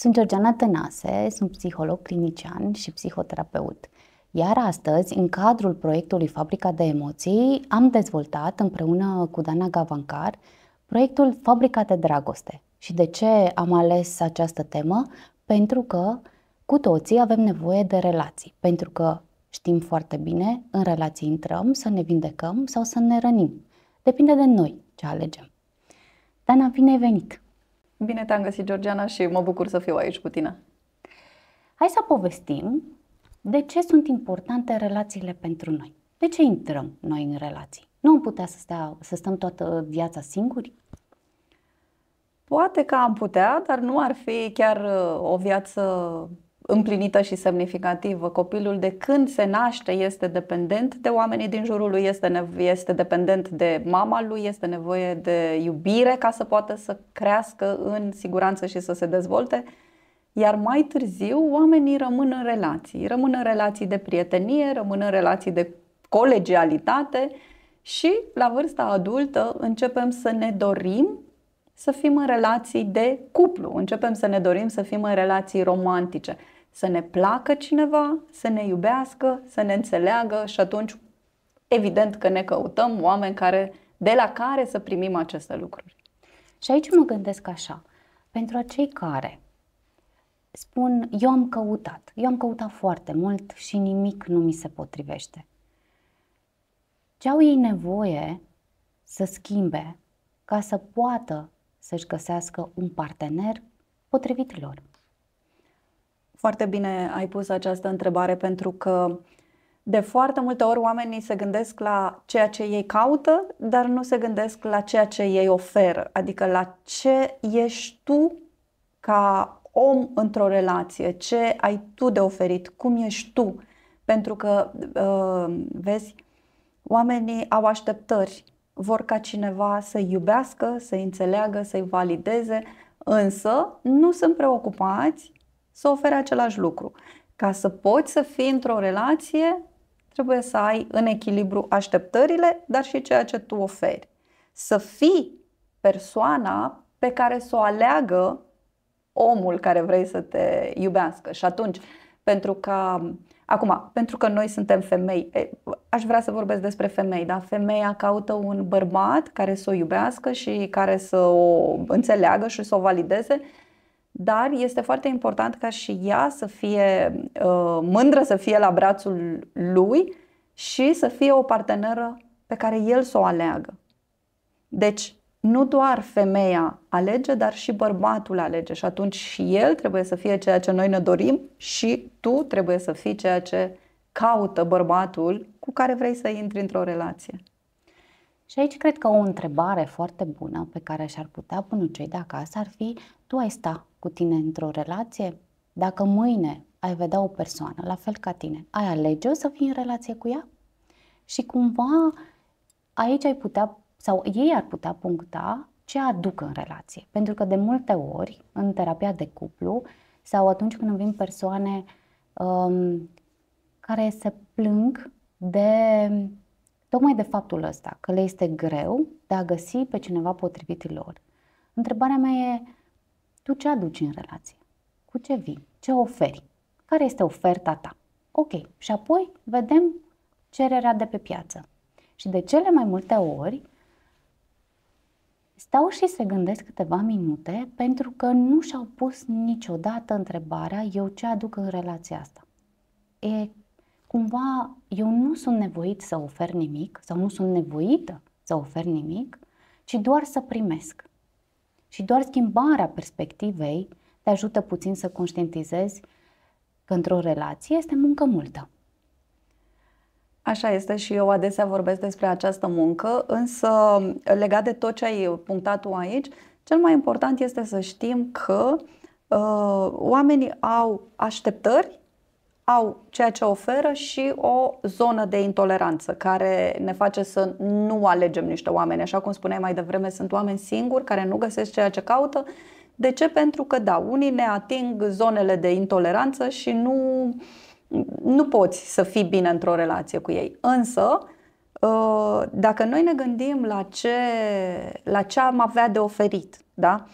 Sunt Georgiana Tănase, sunt psiholog clinician și psihoterapeut. Iar astăzi, în cadrul proiectului Fabrica de Emoții, am dezvoltat împreună cu Dana Gavancar proiectul Fabrica de Dragoste. Și de ce am ales această temă? Pentru că cu toții avem nevoie de relații. Pentru că știm foarte bine, în relații intrăm să ne vindecăm sau să ne rănim. Depinde de noi ce alegem. Dana, bine ai venit! Bine te-am găsit, Georgiana, și mă bucur să fiu aici cu tine. Hai să povestim de ce sunt importante relațiile pentru noi. De ce intrăm noi în relații? Nu am putea să stăm toată viața singuri? Poate că am putea, dar nu ar fi chiar o viață împlinită și semnificativă. Copilul de când se naște este dependent de oamenii din jurul lui, este dependent de mama lui, este nevoie de iubire ca să poată să crească în siguranță și să se dezvolte. Iar mai târziu oamenii rămân în relații. Rămân în relații de prietenie, rămân în relații de colegialitate și la vârsta adultă începem să ne dorim să fim în relații de cuplu, începem să ne dorim să fim în relații romantice, să ne placă cineva, să ne iubească, să ne înțeleagă și atunci evident că ne căutăm oameni de la care să primim aceste lucruri. Și aici mă gândesc așa, pentru acei care spun eu am căutat foarte mult și nimic nu mi se potrivește. Ce au ei nevoie să schimbe ca să poată să-și găsească un partener potrivit lor? Foarte bine ai pus această întrebare, pentru că de foarte multe ori oamenii se gândesc la ceea ce ei caută, dar nu se gândesc la ceea ce ei oferă, adică la ce ești tu ca om într-o relație, ce ai tu de oferit, cum ești tu. Pentru că, vezi, oamenii au așteptări, vor ca cineva să-i iubească, să-i înțeleagă, să-i valideze, însă nu sunt preocupați să ofere același lucru. Ca să poți să fii într-o relație, trebuie să ai în echilibru așteptările, dar și ceea ce tu oferi. Să fii persoana pe care să o aleagă omul care vrei să te iubească. Și atunci, pentru că noi suntem femei, aș vrea să vorbesc despre femei, da? Femeia caută un bărbat care să o iubească și care să o înțeleagă și să o valideze, dar este foarte important ca și ea să fie mândră, să fie la brațul lui și să fie o parteneră pe care el să o aleagă. Deci, nu doar femeia alege, dar și bărbatul alege și atunci și el trebuie să fie ceea ce noi ne dorim și tu trebuie să fii ceea ce caută bărbatul cu care vrei să intri într-o relație. Și aici cred că o întrebare foarte bună pe care și-ar putea pune cei de acasă ar fi: tu ai sta cu tine într-o relație? Dacă mâine ai vedea o persoană la fel ca tine, ai alege să fii în relație cu ea? Și cumva aici ai putea sau ei ar putea puncta ce aduc în relație. Pentru că de multe ori, în terapia de cuplu sau atunci când vin persoane care se plâng tocmai de faptul ăsta, că le este greu de a găsi pe cineva potrivit lor. Întrebarea mea e: tu ce aduci în relație? Cu ce vii? Ce oferi? Care este oferta ta? Ok, și apoi vedem cererea de pe piață. Și de cele mai multe ori stau și se gândesc câteva minute pentru că nu și-au pus niciodată întrebarea: eu ce aduc în relația asta? Cumva eu nu sunt nevoit să ofer nimic sau nu sunt nevoită să ofer nimic, ci doar să primesc. Și doar schimbarea perspectivei te ajută puțin să conștientizezi că într-o relație este muncă multă. Așa este și eu adesea vorbesc despre această muncă, însă legat de tot ce ai punctat tu aici, cel mai important este să știm că oamenii au așteptări, au ceea ce oferă și o zonă de intoleranță care ne face să nu alegem niște oameni. Așa cum spuneai mai devreme, sunt oameni singuri care nu găsesc ceea ce caută. De ce? Pentru că, da, unii ne ating zonele de intoleranță și nu poți să fii bine într-o relație cu ei. Însă, dacă noi ne gândim la ce am avea de oferit, da?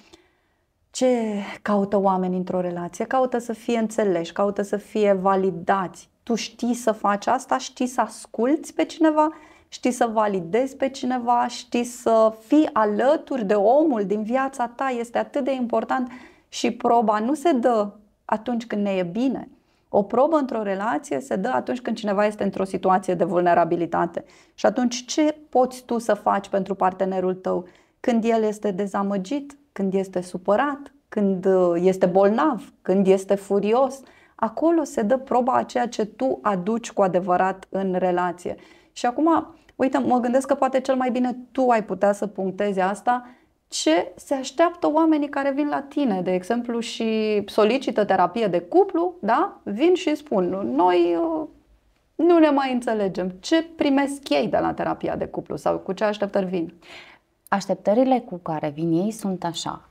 Ce caută oamenii într-o relație? Caută să fie înțeleși, caută să fie validați. Tu știi să faci asta, știi să asculți pe cineva, știi să validezi pe cineva, știi să fii alături de omul din viața ta. Este atât de important și proba nu se dă atunci când ne e bine. O probă într-o relație se dă atunci când cineva este într-o situație de vulnerabilitate. Și atunci ce poți tu să faci pentru partenerul tău când el este dezamăgit, când este supărat, când este bolnav, când este furios? Acolo se dă proba a ceea ce tu aduci cu adevărat în relație. Și acum, uite, mă gândesc că poate cel mai bine tu ai putea să punctezi asta. Ce se așteaptă oamenii care vin la tine, de exemplu, și solicită terapie de cuplu, da? Vin și spun, noi nu ne mai înțelegem. Ce primesc ei de la terapia de cuplu sau cu ce așteptări vin? Așteptările cu care vin ei sunt așa.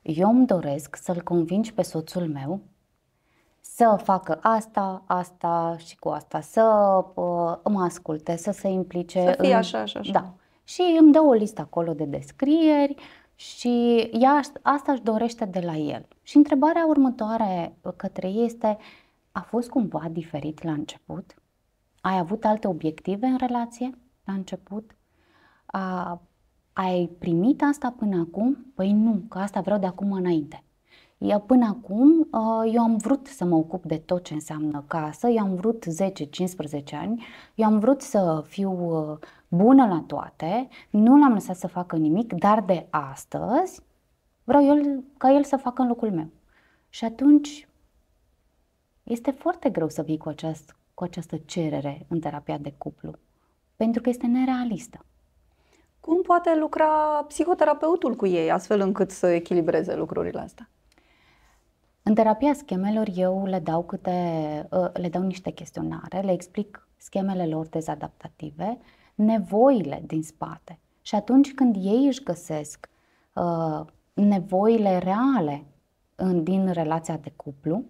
Eu îmi doresc să-l convingi pe soțul meu să facă asta, asta și cu asta, să mă asculte, să se implice. Să fie așa și așa. Da. Și îmi dă o listă acolo de descrieri și ea asta își dorește de la el. Și întrebarea următoare către ei este, a fost cumva diferit la început? Ai avut alte obiective în relație la început? Ai primit asta până acum? Păi nu, că asta vreau de acum înainte. Până acum eu am vrut să mă ocup de tot ce înseamnă casă, eu am vrut 10-15 ani, eu am vrut să fiu bună la toate, nu l-am lăsat să facă nimic, dar de astăzi vreau ca el să facă în locul meu. Și atunci este foarte greu să vii cu această cerere în terapia de cuplu, pentru că este nerealistă. Cum poate lucra psihoterapeutul cu ei astfel încât să echilibreze lucrurile astea? În terapia schemelor eu le dau niște chestionare, le explic schemele lor dezadaptative, nevoile din spate. Și atunci când ei își găsesc nevoile reale din relația de cuplu,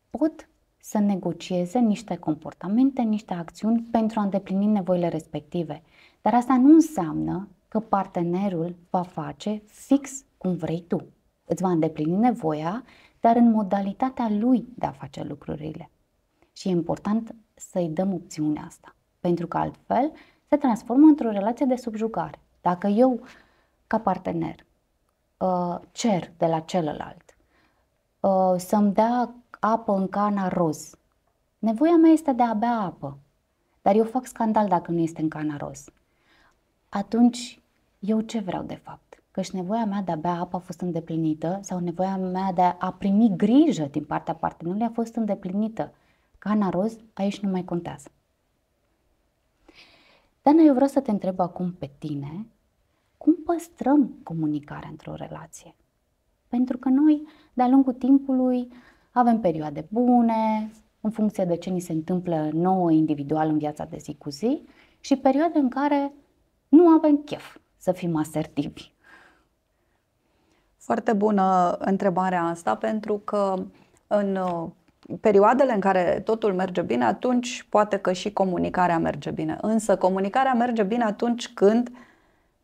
pot să negocieze niște comportamente, niște acțiuni pentru a îndeplini nevoile respective. Dar asta nu înseamnă că partenerul va face fix cum vrei tu. Îți va îndeplini nevoia, dar în modalitatea lui de a face lucrurile. Și e important să-i dăm opțiunea asta, pentru că altfel se transformă într-o relație de subjugare. Dacă eu, ca partener, cer de la celălalt să-mi dea apă în cana roz, nevoia mea este de a bea apă, dar eu fac scandal dacă nu este în cana roz. Atunci, eu ce vreau de fapt? Căci nevoia mea de a bea apă a fost îndeplinită sau nevoia mea de a primi grijă din partea partenerului a fost îndeplinită. Cana roz aici nu mai contează. Dana, eu vreau să te întreb acum pe tine, cum păstrăm comunicarea într-o relație? Pentru că noi, de-a lungul timpului, avem perioade bune, în funcție de ce ni se întâmplă nouă individual în viața de zi cu zi, și perioade în care nu avem chef să fim asertivi. Foarte bună întrebarea asta, pentru că în perioadele în care totul merge bine, atunci poate că și comunicarea merge bine. Însă comunicarea merge bine atunci când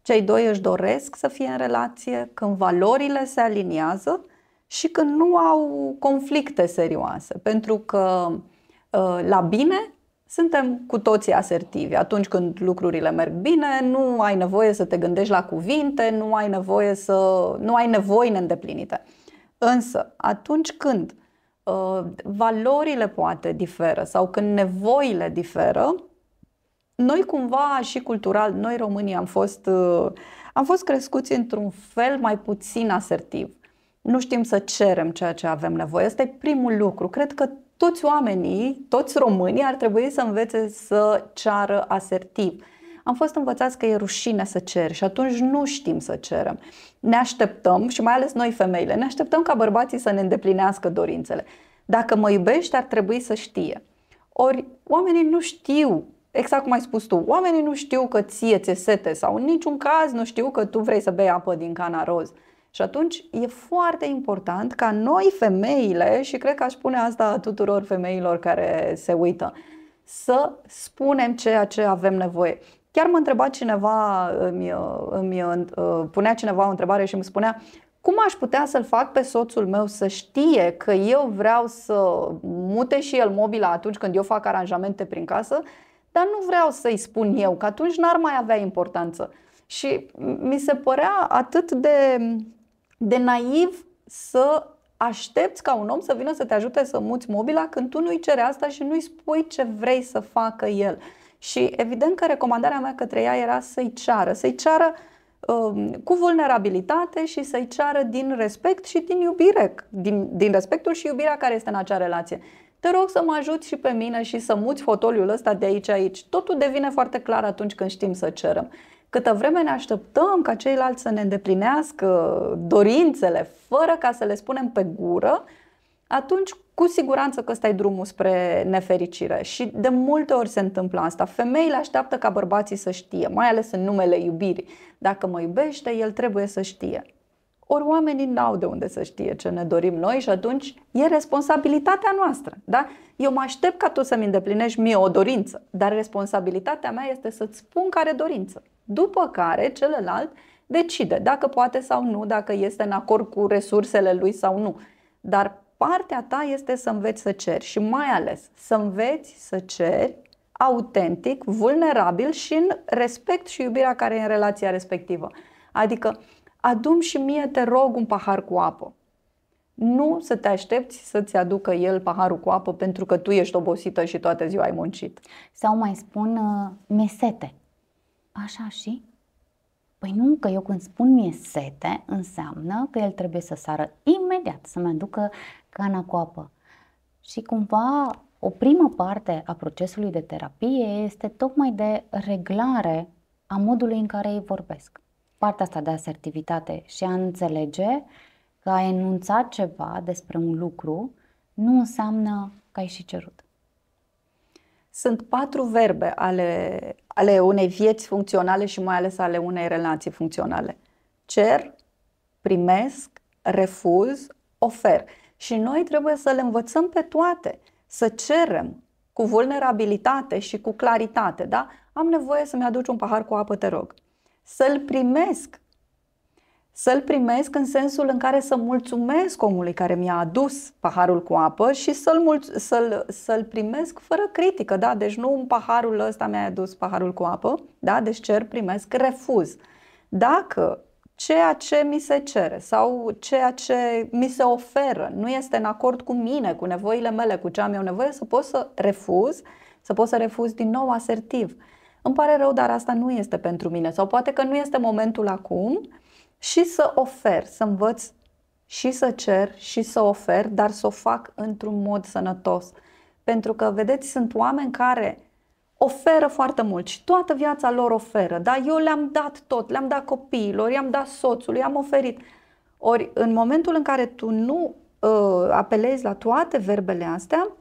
cei doi își doresc să fie în relație, când valorile se aliniază și când nu au conflicte serioase. Pentru că la bine suntem cu toții asertivi. Atunci când lucrurile merg bine, nu ai nevoie să te gândești la cuvinte, nu ai nevoi neîndeplinite. Însă, atunci când valorile poate diferă sau când nevoile diferă, noi cumva și cultural, noi românii am fost crescuți într-un fel mai puțin asertiv. Nu știm să cerem ceea ce avem nevoie. Ăsta e primul lucru. Cred că toți oamenii, toți românii ar trebui să învețe să ceară asertiv. Am fost învățați că e rușine să ceri și atunci nu știm să cerem. Ne așteptăm, și mai ales noi femeile, ne așteptăm ca bărbații să ne îndeplinească dorințele. Dacă mă iubești, ar trebui să știe. Ori oamenii nu știu, exact cum ai spus tu, oamenii nu știu că ție-ți-e sete sau în niciun caz nu știu că tu vrei să bei apă din cana roz. Și atunci e foarte important ca noi femeile, și cred că aș spune asta tuturor femeilor care se uită, să spunem ceea ce avem nevoie. Chiar mă întreba cineva, îmi punea cineva o întrebare și îmi spunea: Cum aș putea să-l fac pe soțul meu să știe că eu vreau să mute și el mobila atunci când eu fac aranjamente prin casă, dar nu vreau să-i spun eu, că atunci n-ar mai avea importanță. Și mi se părea atât de naiv să aștepți ca un om să vină să te ajute să muți mobila când tu nu-i ceri asta și nu-i spui ce vrei să facă el. Și evident că recomandarea mea către ea era să-i ceară cu vulnerabilitate și să-i ceară din respect și din iubire, din respectul și iubirea care este în acea relație. Te rog să mă ajuți și pe mine și să muți fotoliul ăsta de aici. Totul devine foarte clar atunci când știm să cerem. Câtă vreme ne așteptăm ca ceilalți să ne îndeplinească dorințele fără ca să le spunem pe gură, atunci cu siguranță că ăsta e drumul spre nefericire. Și de multe ori se întâmplă asta. Femeile așteaptă ca bărbații să știe, mai ales în numele iubirii. Dacă mă iubește, el trebuie să știe. Ori oamenii n-au de unde să știe ce ne dorim noi și atunci e responsabilitatea noastră. Da? Eu mă aștept ca tu să-mi îndeplinești mie o dorință, dar responsabilitatea mea este să-ți spun care dorință. După care celălalt decide dacă poate sau nu, dacă este în acord cu resursele lui sau nu. Dar partea ta este să înveți să ceri și mai ales să înveți să ceri autentic, vulnerabil și în respect și iubirea care e în relația respectivă. Adică adu-mi și mie, te rog, un pahar cu apă. Nu să te aștepți să-ți aducă el paharul cu apă pentru că tu ești obosită și toată ziua ai muncit. Sau mai spun mesete. Așa și? Păi nu, că eu când spun mie sete, înseamnă că el trebuie să sară imediat să-mi aducă cana cu apă. Și cumva o primă parte a procesului de terapie este tocmai de reglare a modului în care ei vorbesc. Partea asta de asertivitate și a înțelege că a enunțat ceva despre un lucru nu înseamnă că ai și cerut. Sunt 4 verbe ale unei vieți funcționale și mai ales ale unei relații funcționale. Cer, primesc, refuz, ofer. Și noi trebuie să le învățăm pe toate, să cerem cu vulnerabilitate și cu claritate. Da? Am nevoie să-mi aduci un pahar cu apă, te rog. Să-l primesc. Să-l primesc în sensul în care să mulțumesc omului care mi-a adus paharul cu apă și să-l primesc fără critică. Da? Deci nu paharul ăsta mi-a adus paharul cu apă, da? Deci cer, primesc, refuz. Dacă ceea ce mi se cere sau ceea ce mi se oferă nu este în acord cu mine, cu nevoile mele, cu ce am eu nevoie, să pot să refuz din nou asertiv. Îmi pare rău, dar asta nu este pentru mine sau poate că nu este momentul acum. Și să ofer, să învăț și să cer și să ofer, dar să o fac într-un mod sănătos. Pentru că, vedeți, sunt oameni care oferă foarte mult și toată viața lor oferă. Da? Eu le-am dat tot, le-am dat copiilor, i-am dat soțului, i-am oferit. Ori, în momentul în care tu nu apelezi la toate verbele astea,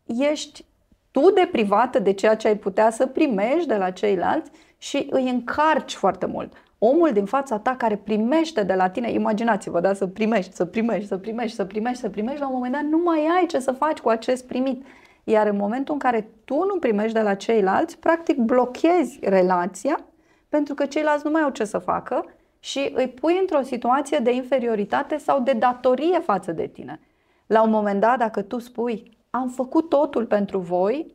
ești tu deprivată de ceea ce ai putea să primești de la ceilalți și îi încarci foarte mult. Omul din fața ta care primește de la tine, imaginați-vă, da? Să primești, la un moment dat nu mai ai ce să faci cu acest primit. Iar în momentul în care tu nu primești de la ceilalți, practic blochezi relația pentru că ceilalți nu mai au ce să facă și îi pui într-o situație de inferioritate sau de datorie față de tine. La un moment dat, dacă tu spui, am făcut totul pentru voi,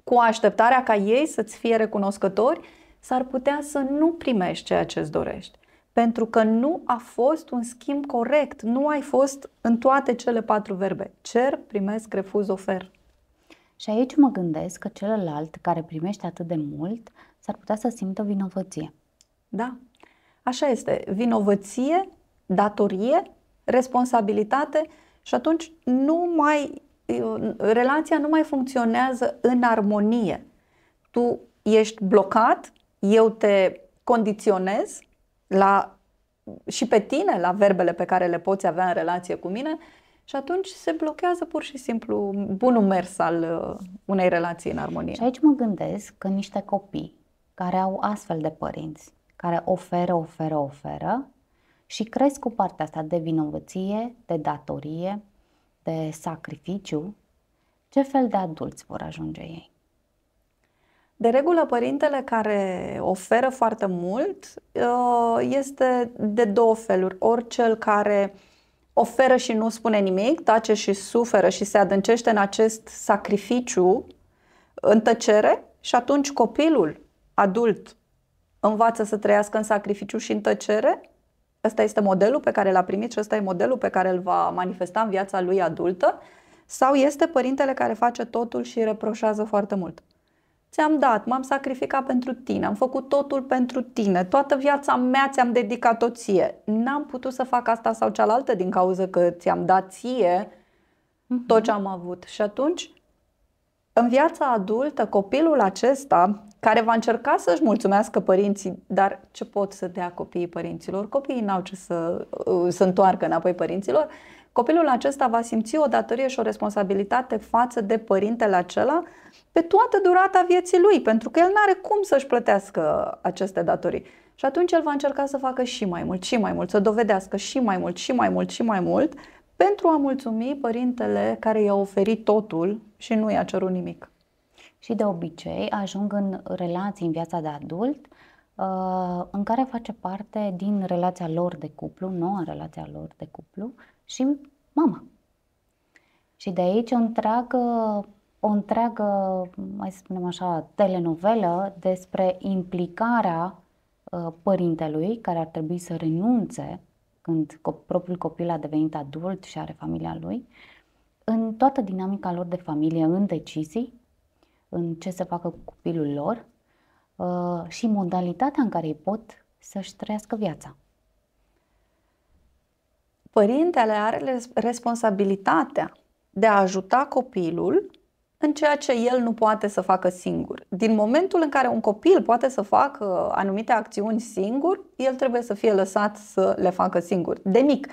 cu așteptarea ca ei să-ți fie recunoscători, s-ar putea să nu primești ceea ce îți dorești. Pentru că nu a fost un schimb corect, nu ai fost în toate cele 4 verbe. Cer, primesc, refuz, ofer. Și aici mă gândesc că celălalt care primește atât de mult s-ar putea să simtă vinovăție. Da, așa este. Vinovăție, datorie, responsabilitate și atunci relația nu mai funcționează în armonie. Tu ești blocat, eu te condiționez și pe tine la verbele pe care le poți avea în relație cu mine și atunci se blochează pur și simplu bunul mers al unei relații în armonie. Și aici mă gândesc că niște copii care au astfel de părinți, care oferă și cresc cu partea asta de vinovăție, de datorie, de sacrificiu, ce fel de adulți vor ajunge ei? De regulă, părintele care oferă foarte mult este de două feluri. Ori cel care oferă și nu spune nimic, tace și suferă și se adâncește în acest sacrificiu în tăcere și atunci copilul adult învață să trăiască în sacrificiu și în tăcere. Ăsta este modelul pe care l-a primit și ăsta e modelul pe care îl va manifesta în viața lui adultă. Sau este părintele care face totul și reproșează foarte mult. Ți-am dat, m-am sacrificat pentru tine, am făcut totul pentru tine, toată viața mea ți-am dedicat-o ție. N-am putut să fac asta sau cealaltă din cauza că ți-am dat ție tot ce am avut. Și atunci, în viața adultă, copilul acesta, care va încerca să-și mulțumească părinții, dar ce pot să dea copiii părinților? Copiii n-au ce să întoarcă înapoi părinților. Copilul acesta va simți o datorie și o responsabilitate față de părintele acela pe toată durata vieții lui, pentru că el nu are cum să-și plătească aceste datorii. Și atunci el va încerca să facă și mai mult, și mai mult, să dovedească și mai mult, și mai mult, și mai mult, pentru a mulțumi părintele care i-a oferit totul și nu i-a cerut nimic. Și de obicei ajung în relații în viața de adult în care face parte din relația lor de cuplu, noua relația lor de cuplu și mama. Și de aici o întreagă, mai să spunem așa, telenovelă despre implicarea părintelui care ar trebui să renunțe când propriul copil a devenit adult și are familia lui, în toată dinamica lor de familie, în decizii, în ce să facă cu copilul lor și modalitatea în care ei pot să-și trăiască viața. Părintele are responsabilitatea de a ajuta copilul în ceea ce el nu poate să facă singur. Din momentul în care un copil poate să facă anumite acțiuni singur, el trebuie să fie lăsat să le facă singur. De mic,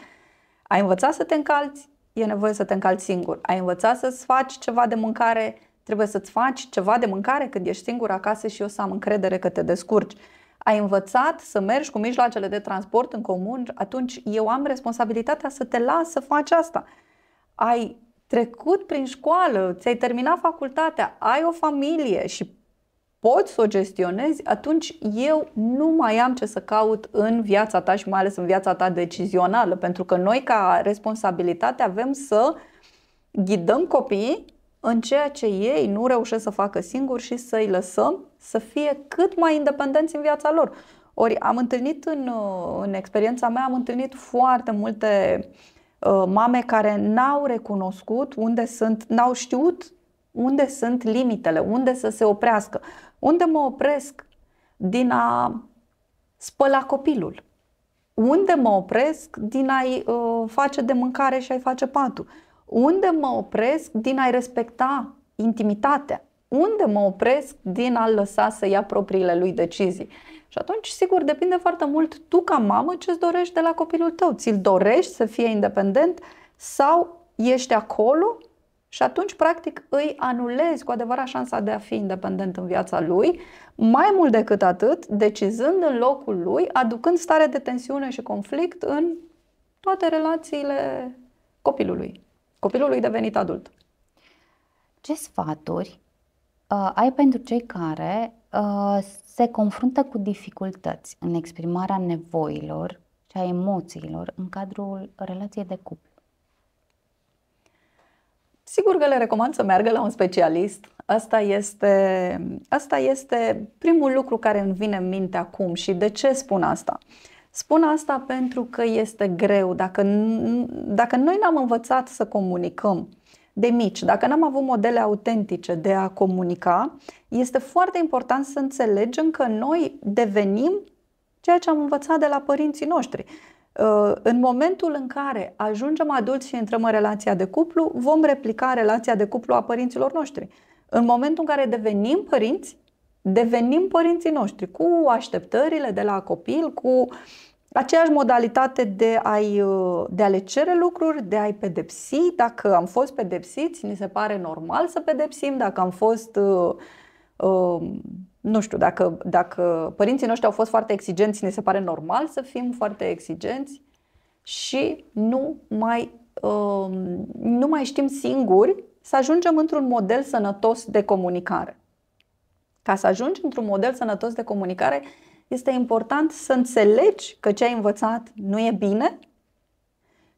ai învățat să te încalți, e nevoie să te încalți singur. Ai învățat să-ți faci ceva de mâncare, trebuie să-ți faci ceva de mâncare când ești singur acasă și eu să am încredere că te descurci. Ai învățat să mergi cu mijloacele de transport în comun, atunci eu am responsabilitatea să te las să faci asta. Ai trecut prin școală, ți-ai terminat facultatea, ai o familie și poți să o gestionezi, atunci eu nu mai am ce să caut în viața ta și mai ales în viața ta decizională, pentru că noi ca responsabilitate avem să ghidăm copiii în ceea ce ei nu reușesc să facă singuri și să-i lăsăm să fie cât mai independenți în viața lor. Ori am întâlnit în experiența mea, am întâlnit foarte multe mame care n-au recunoscut unde sunt, n-au știut unde sunt limitele, unde să se oprească, unde mă opresc din a spăla copilul, unde mă opresc din a-i face de mâncare și a-i face patul, unde mă opresc din a-i respecta intimitatea, unde mă opresc din a-l lăsa să ia propriile lui decizii. Și atunci, sigur, depinde foarte mult tu ca mamă ce-ți dorești de la copilul tău. Ți-l dorești să fie independent sau ești acolo și atunci, practic, îi anulezi cu adevărat șansa de a fi independent în viața lui, mai mult decât atât, decizând în locul lui, aducând stare de tensiune și conflict în toate relațiile copilului devenit adult. Ce sfaturi ai pentru cei care se confruntă cu dificultăți în exprimarea nevoilor și a emoțiilor în cadrul relației de cuplu? Sigur că le recomand să meargă la un specialist. Asta este primul lucru care îmi vine în minte acum. Și de ce spun asta? Spun asta pentru că este greu. Dacă noi n-am învățat să comunicăm de mici, dacă n-am avut modele autentice de a comunica, este foarte important să înțelegem că noi devenim ceea ce am învățat de la părinții noștri. În momentul în care ajungem adulți și intrăm în relația de cuplu, vom replica relația de cuplu a părinților noștri. În momentul în care devenim părinți, devenim părinții noștri, cu așteptările de la copil, cu aceeași modalitate de a le cere lucruri, de a-i pedepsi. Dacă am fost pedepsiți, ni se pare normal să pedepsim. Dacă am fost, nu știu, dacă părinții noștri au fost foarte exigenți, ni se pare normal să fim foarte exigenți și nu mai știm singuri să ajungem într-un model sănătos de comunicare, Ca să ajungi într-un model sănătos de comunicare, este important să înțelegi că ce ai învățat nu e bine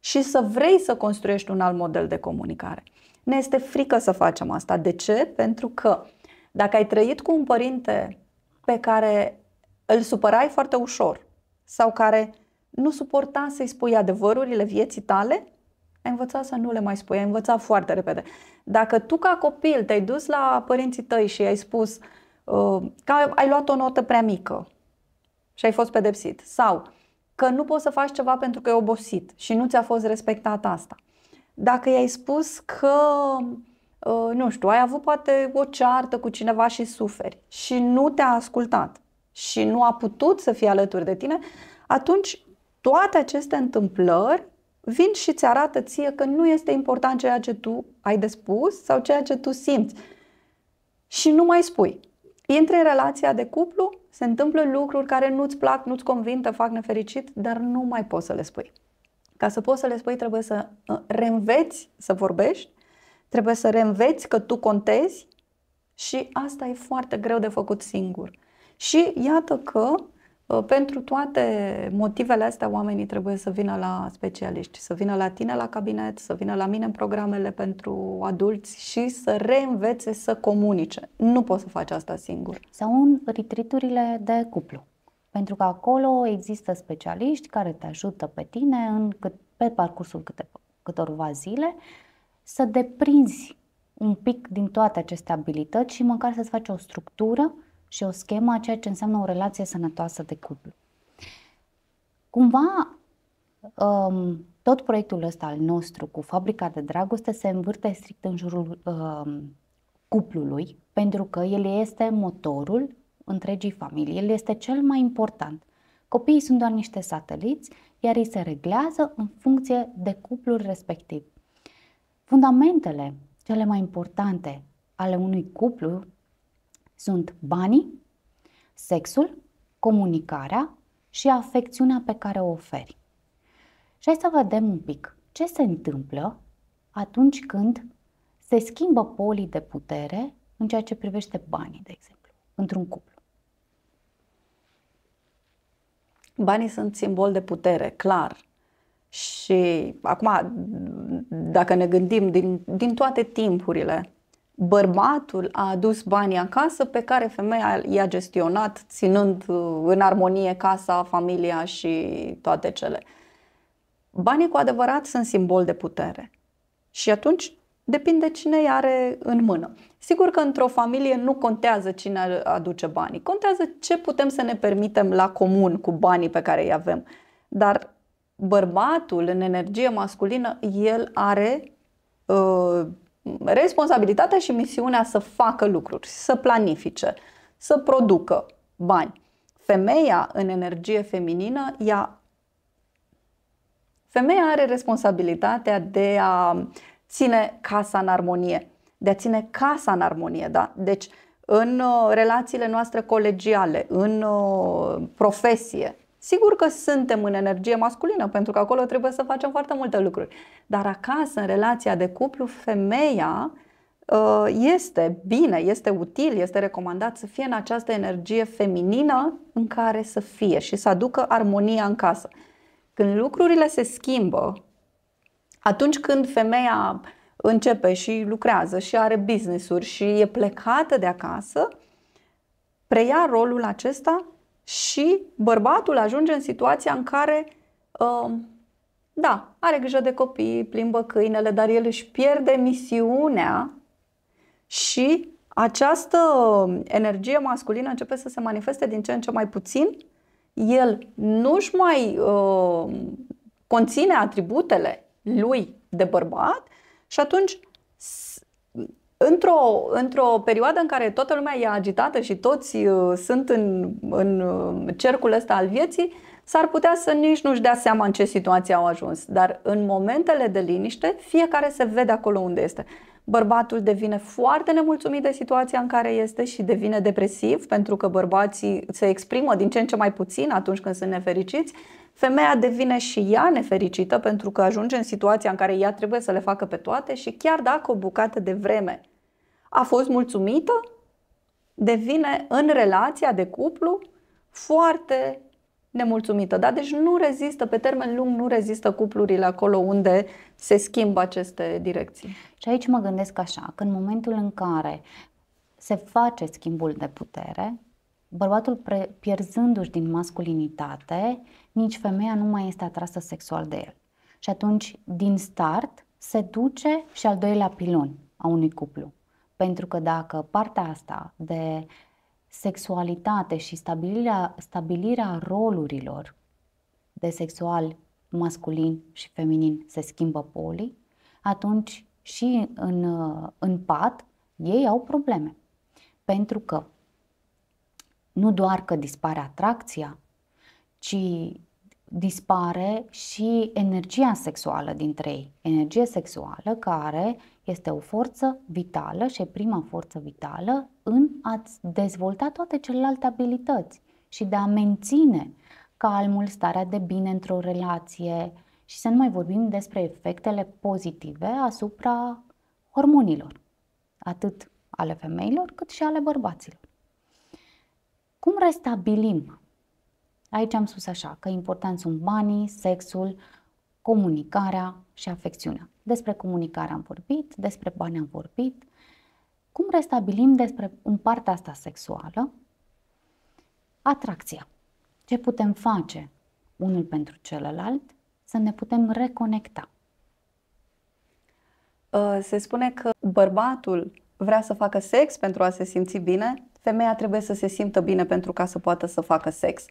și să vrei să construiești un alt model de comunicare. Ne este frică să facem asta. De ce? Pentru că dacă ai trăit cu un părinte pe care îl supărai foarte ușor sau care nu suporta să-i spui adevărurile vieții tale, ai învățat să nu le mai spui, ai învățat foarte repede. Dacă tu ca copil te-ai dus la părinții tăi și i-ai spus că ai luat o notă prea mică și ai fost pedepsit sau că nu poți să faci ceva pentru că e obosit și nu ți-a fost respectat asta. Dacă i-ai spus că, nu știu, ai avut poate o ceartă cu cineva și suferi și nu te-a ascultat și nu a putut să fie alături de tine, atunci toate aceste întâmplări vin și ți arată ție că nu este important ceea ce tu ai de spus sau ceea ce tu simți. Și nu mai spui. Intri în relația de cuplu, se întâmplă lucruri care nu-ți plac, nu-ți convin, te fac nefericit, dar nu mai poți să le spui. Ca să poți să le spui, trebuie să reînveți să vorbești, trebuie să reînveți că tu contezi și asta e foarte greu de făcut singur. Și iată că pentru toate motivele astea oamenii trebuie să vină la specialiști, să vină la tine la cabinet, să vină la mine în programele pentru adulți și să reînvețe să comunice. Nu poți să faci asta singur. Sau în retreat-urile de cuplu. Pentru că acolo există specialiști care te ajută pe tine pe parcursul câtorva zile să deprinzi un pic din toate aceste abilități și măcar să-ți faci o structură și o schemă a ceea ce înseamnă o relație sănătoasă de cuplu. Cumva, tot proiectul ăsta al nostru cu Fabrica de Dragoste se învârte strict în jurul cuplului, pentru că el este motorul întregii familii, el este cel mai important. Copiii sunt doar niște sateliți, iar ei se reglează în funcție de cuplul respectiv. Fundamentele cele mai importante ale unui cuplu sunt banii, sexul, comunicarea și afecțiunea pe care o oferi. Și hai să vedem un pic ce se întâmplă atunci când se schimbă polii de putere în ceea ce privește banii, de exemplu, într-un cuplu. Banii sunt simbol de putere, clar. Și acum, dacă ne gândim din toate timpurile, bărbatul a adus banii acasă pe care femeia i-a gestionat, ținând în armonie casa, familia și toate cele. Banii cu adevărat sunt simbol de putere. Și atunci depinde cine îi are în mână. Sigur că într-o familie nu contează cine aduce banii. Contează ce putem să ne permitem la comun cu banii pe care îi avem. Dar bărbatul, în energie masculină, el are responsabilitatea și misiunea să facă lucruri, să planifice, să producă bani. Femeia, în energie feminină, femeia are responsabilitatea de a ține casa în armonie, de a ține casa în armonie, da? Deci, în relațiile noastre colegiale, în profesie, sigur că suntem în energie masculină, pentru că acolo trebuie să facem foarte multe lucruri. Dar acasă, în relația de cuplu, femeia este bine, este util, este recomandat să fie în această energie feminină în care să fie și să aducă armonia în casă. Când lucrurile se schimbă, atunci când femeia începe și lucrează și are business-uri și e plecată de acasă, preia rolul acesta și bărbatul ajunge în situația în care, da, are grijă de copii, plimbă câinele, dar el își pierde misiunea și această energie masculină începe să se manifeste din ce în ce mai puțin. El nu-și mai conține atributele lui de bărbat și atunci, într-o perioadă în care toată lumea e agitată și toți sunt în cercul ăsta al vieții, s-ar putea să nici nu-și dea seama în ce situație au ajuns. Dar în momentele de liniște, fiecare se vede acolo unde este. Bărbatul devine foarte nemulțumit de situația în care este și devine depresiv, pentru că bărbații se exprimă din ce în ce mai puțin atunci când sunt nefericiți. Femeia devine și ea nefericită pentru că ajunge în situația în care ea trebuie să le facă pe toate și chiar dacă o bucată de vreme a fost mulțumită, devine în relația de cuplu foarte nemulțumită. Da? Deci nu rezistă, pe termen lung, nu rezistă cuplurile acolo unde se schimbă aceste direcții. Și aici mă gândesc așa, că în momentul în care se face schimbul de putere, bărbatul pierzându-și din masculinitate, nici femeia nu mai este atrasă sexual de el. Și atunci, din start, se duce și al doilea pilon a unui cuplu. Pentru că dacă partea asta de sexualitate și stabilirea rolurilor de sexual masculin și feminin se schimbă polii, atunci și în pat ei au probleme. Pentru că nu doar că dispare atracția, ci dispare și energia sexuală dintre ei. Energie sexuală care este o forță vitală și e prima forță vitală în a-ți dezvolta toate celelalte abilități și de a menține calmul, starea de bine într-o relație și să nu mai vorbim despre efectele pozitive asupra hormonilor, atât ale femeilor cât și ale bărbaților. Cum restabilim? Aici am spus așa, că important sunt banii, sexul, comunicarea și afecțiunea. Despre comunicare am vorbit, despre bani am vorbit. Cum restabilim în partea asta sexuală? Atracția. Ce putem face unul pentru celălalt? Să ne putem reconecta. Se spune că bărbatul vrea să facă sex pentru a se simți bine, femeia trebuie să se simtă bine pentru ca să poată să facă sex.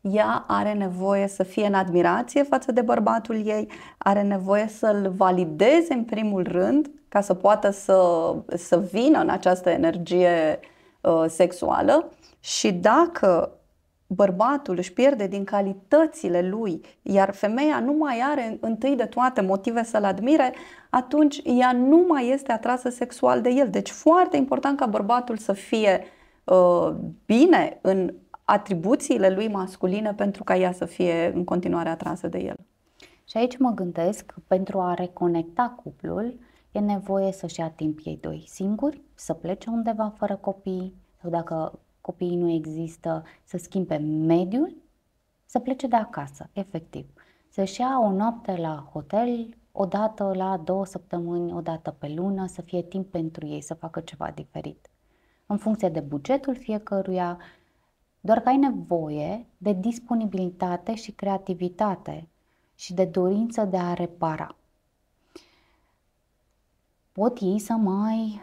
Ea are nevoie să fie în admirație față de bărbatul ei, are nevoie să-l valideze în primul rând ca să poată să vină în această energie sexuală și dacă bărbatul își pierde din calitățile lui, iar femeia nu mai are întâi de toate motive să-l admire, atunci ea nu mai este atrasă sexual de el. Deci foarte important ca bărbatul să fie bine în atribuțiile lui masculine pentru ca ea să fie în continuare atrasă de el. Și aici mă gândesc că pentru a reconecta cuplul e nevoie să-și ia timp ei doi singuri, să plece undeva fără copii sau dacă copiii nu există, să schimbe mediul, să plece de acasă, efectiv. Să-și ia o noapte la hotel, o dată la 2 săptămâni, o dată pe lună, să fie timp pentru ei, să facă ceva diferit. În funcție de bugetul fiecăruia, doar că ai nevoie de disponibilitate și creativitate și de dorință de a repara. Pot ei să mai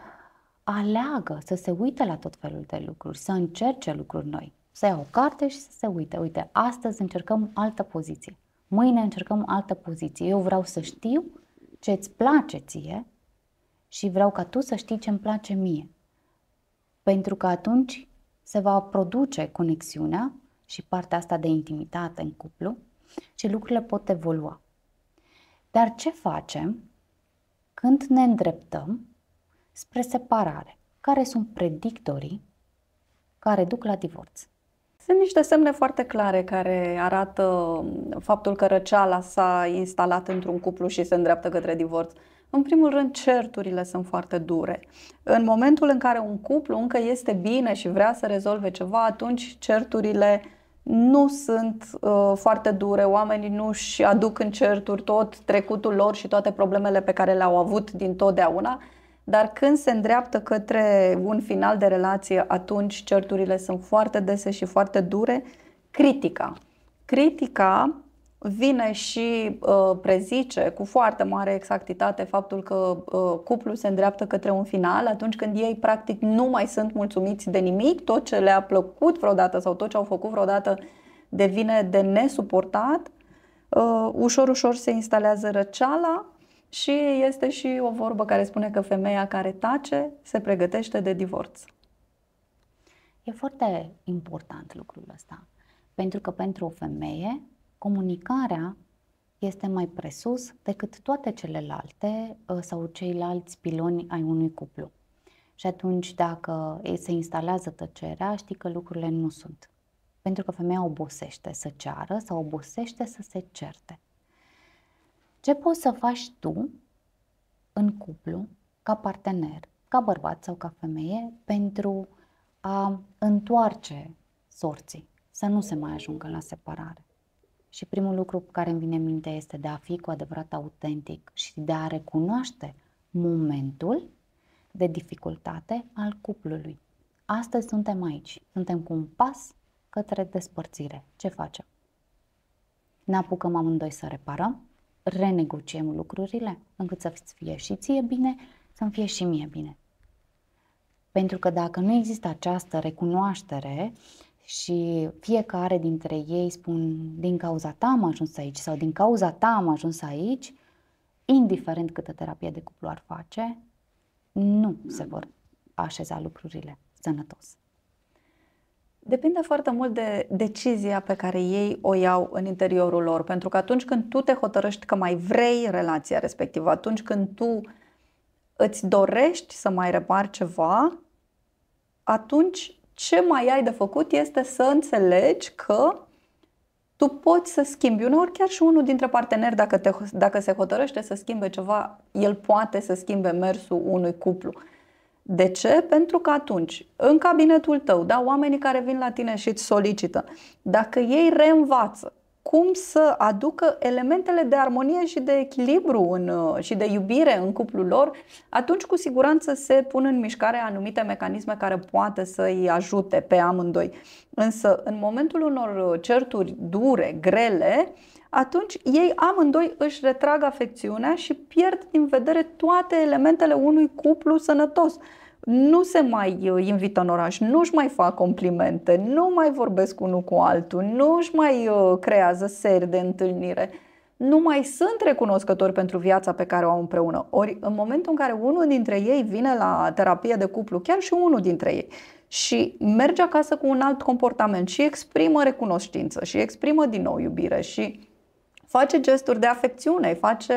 aleagă, să se uite la tot felul de lucruri, să încerce lucruri noi, să ia o carte și să se uite. Uite, astăzi încercăm altă poziție, mâine încercăm altă poziție. Eu vreau să știu ce îți place ție și vreau ca tu să știi ce îmi place mie. Pentru că atunci se va produce conexiunea și partea asta de intimitate în cuplu și lucrurile pot evolua. Dar ce facem când ne îndreptăm spre separare? Care sunt predictorii care duc la divorț? Sunt niște semne foarte clare care arată faptul că răceala s-a instalat într-un cuplu și se îndreaptă către divorț. În primul rând, certurile sunt foarte dure. În momentul în care un cuplu încă este bine și vrea să rezolve ceva, atunci certurile nu sunt foarte dure. Oamenii nu își aduc în certuri tot trecutul lor și toate problemele pe care le-au avut dintotdeauna. Dar când se îndreaptă către un final de relație, atunci certurile sunt foarte dese și foarte dure. Critica vine și prezice cu foarte mare exactitate faptul că cuplul se îndreaptă către un final atunci când ei practic nu mai sunt mulțumiți de nimic, tot ce le-a plăcut vreodată sau tot ce au făcut vreodată devine de nesuportat, ușor, ușor se instalează răceala și este și o vorbă care spune că femeia care tace se pregătește de divorț. E foarte important lucrul ăsta, pentru că pentru o femeie comunicarea este mai presus decât toate celelalte sau ceilalți piloni ai unui cuplu. Și atunci dacă se instalează tăcerea, știi că lucrurile nu sunt. Pentru că femeia obosește să ceară sau obosește să se certe. Ce poți să faci tu în cuplu, ca partener, ca bărbat sau ca femeie, pentru a întoarce sorții, să nu se mai ajungă la separare. Și primul lucru care îmi vine în minte este de a fi cu adevărat autentic și de a recunoaște momentul de dificultate al cuplului. Astăzi suntem aici, suntem cu un pas către despărțire. Ce facem? Ne apucăm amândoi să reparăm, renegociem lucrurile încât să-ți fie și ție bine, să-mi fie și mie bine. Pentru că dacă nu există această recunoaștere și fiecare dintre ei spun din cauza ta am ajuns aici sau din cauza ta am ajuns aici, indiferent câtă terapie de cuplu ar face, nu se vor așeza lucrurile sănătos. Depinde foarte mult de decizia pe care ei o iau în interiorul lor, pentru că atunci când tu te hotărăști că mai vrei relația respectivă, atunci când tu îți dorești să mai repari ceva, atunci ce mai ai de făcut este să înțelegi că tu poți să schimbi. Uneori chiar și unul dintre parteneri, dacă se hotărăște să schimbe ceva, el poate să schimbe mersul unui cuplu. De ce? Pentru că atunci, în cabinetul tău, da, oamenii care vin la tine și îți solicită, dacă ei reînvață cum să aducă elementele de armonie și de echilibru și de iubire în cuplul lor, atunci cu siguranță se pun în mișcare anumite mecanisme care poate să îi ajute pe amândoi. Însă, în momentul unor certuri dure, grele, atunci ei amândoi își retrag afecțiunea și pierd din vedere toate elementele unui cuplu sănătos. Nu se mai invită în oraș, nu își mai fac complimente, nu mai vorbesc unul cu altul, nu își mai creează seri de întâlnire, nu mai sunt recunoscători pentru viața pe care o au împreună. Ori în momentul în care unul dintre ei vine la terapie de cuplu, chiar și unul dintre ei, și merge acasă cu un alt comportament și exprimă recunoștință și exprimă din nou iubire și face gesturi de afecțiune, face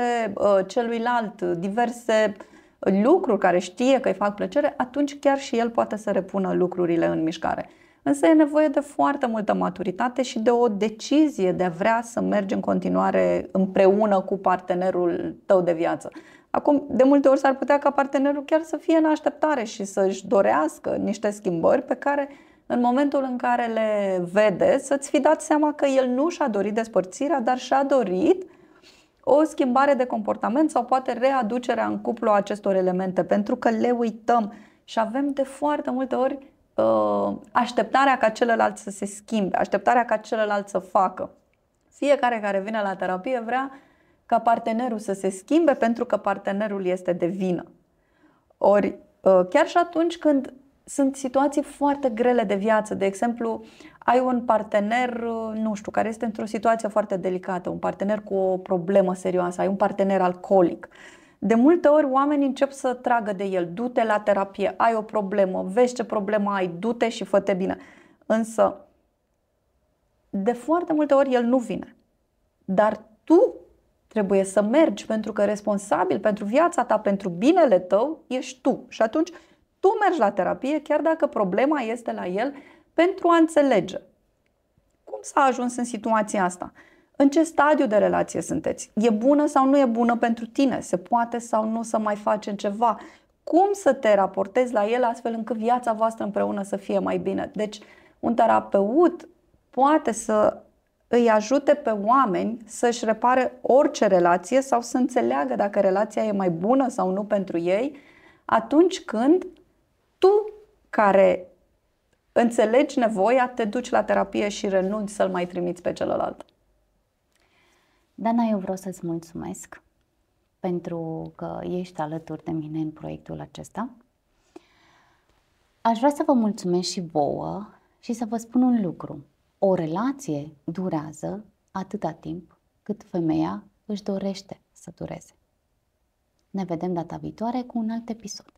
celuilalt diverse lucruri care știe că îi fac plăcere, atunci chiar și el poate să repună lucrurile în mișcare. Însă e nevoie de foarte multă maturitate și de o decizie de a vrea să mergi în continuare împreună cu partenerul tău de viață. Acum, de multe ori s-ar putea ca partenerul chiar să fie în așteptare și să-și dorească niște schimbări pe care în momentul în care le vede, să-ți fi dat seama că el nu și-a dorit despărțirea, dar și-a dorit o schimbare de comportament sau poate readucerea în cuplu a acestor elemente, pentru că le uităm și avem de foarte multe ori așteptarea ca celălalt să se schimbe, așteptarea ca celălalt să facă. Fiecare care vine la terapie vrea ca partenerul să se schimbe pentru că partenerul este de vină. Ori chiar și atunci când sunt situații foarte grele de viață, de exemplu, ai un partener, nu știu, care este într-o situație foarte delicată, un partener cu o problemă serioasă, ai un partener alcoolic. De multe ori oamenii încep să tragă de el, du-te la terapie, ai o problemă, vezi ce problemă ai, du-te și fă-te bine. Însă, de foarte multe ori el nu vine. Dar tu trebuie să mergi pentru că responsabil pentru viața ta, pentru binele tău, ești tu. Și atunci tu mergi la terapie chiar dacă problema este la el pentru a înțelege cum s-a ajuns în situația asta. În ce stadiu de relație sunteți? E bună sau nu e bună pentru tine? Se poate sau nu să mai facem ceva? Cum să te raportezi la el astfel încât viața voastră împreună să fie mai bine? Deci un terapeut poate să îi ajute pe oameni să-și repare orice relație sau să înțeleagă dacă relația e mai bună sau nu pentru ei, atunci când tu, care înțelegi nevoia, te duci la terapie și renunți să-l mai trimiți pe celălalt. Dana, eu vreau să-ți mulțumesc pentru că ești alături de mine în proiectul acesta. Aș vrea să vă mulțumesc și vouă și să vă spun un lucru. O relație durează atâta timp cât femeia își dorește să dureze. Ne vedem data viitoare cu un alt episod.